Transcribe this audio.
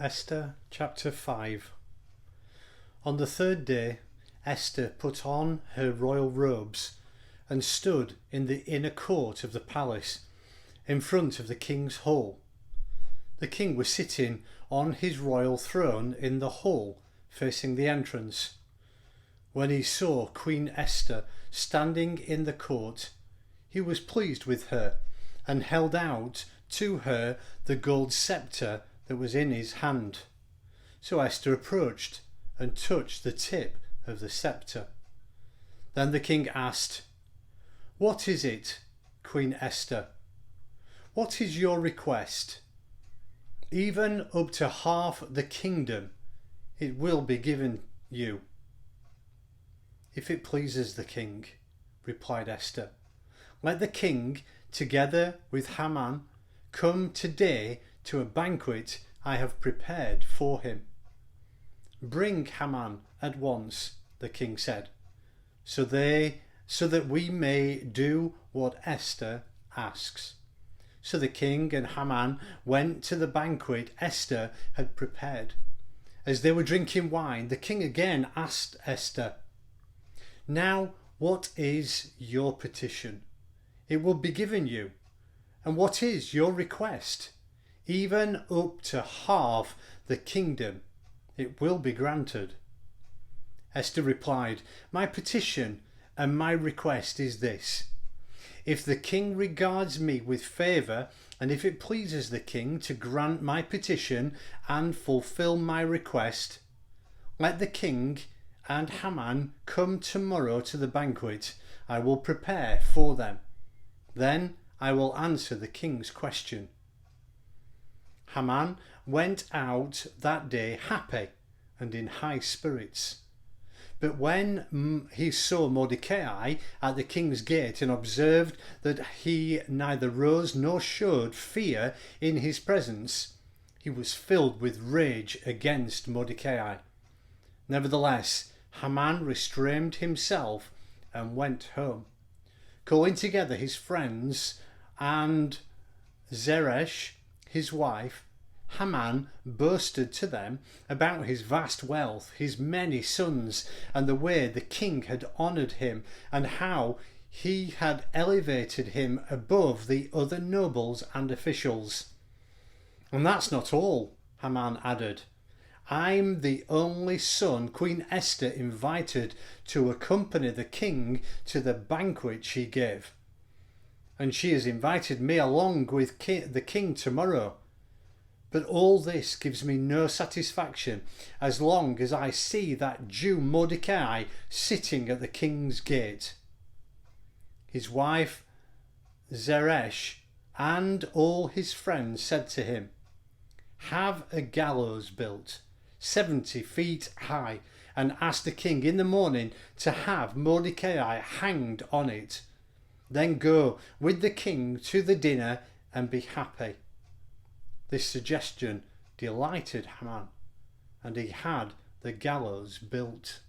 Esther chapter 5. On the third day, Esther put on her royal robes and stood in the inner court of the palace, in front of the king's hall. The king was sitting on his royal throne in the hall facing the entrance. When he saw Queen Esther standing in the court, he was pleased with her and held out to her the gold scepter that was in his hand. So Esther approached and touched the tip of the scepter. Then the king asked, "What is it, Queen Esther? What is your request? Even up to half the kingdom, it will be given you." "If it pleases the king," replied Esther, "let the king, together with Haman, come today to a banquet I have prepared for him." "Bring Haman at once," the king said, so that we may do what Esther asks. So the king and Haman went to the banquet Esther had prepared. As they were drinking wine, the king again asked Esther, "Now what is your petition? It will be given you. And what is your request? Even up to half the kingdom, it will be granted." Esther replied, "My petition and my request is this. If the king regards me with favour, and if it pleases the king to grant my petition and fulfil my request, let the king and Haman come tomorrow to the banquet I will prepare for them. Then I will answer the king's question." Haman went out that day happy and in high spirits. But when he saw Mordecai at the king's gate and observed that he neither rose nor showed fear in his presence, he was filled with rage against Mordecai. Nevertheless, Haman restrained himself and went home. Calling together his friends and Zeresh, his wife, Haman boasted to them about his vast wealth, his many sons, and the way the king had honoured him, and how he had elevated him above the other nobles and officials. "And that's not all," Haman added. "I'm the only son Queen Esther invited to accompany the king to the banquet she gave. And she has invited me along with the king tomorrow. But all this gives me no satisfaction as long as I see that Jew Mordecai sitting at the king's gate." His wife Zeresh and all his friends said to him, "Have a gallows built 70 feet high and ask the king in the morning to have Mordecai hanged on it. Then go with the king to the dinner and be happy." This suggestion delighted Haman, and he had the gallows built.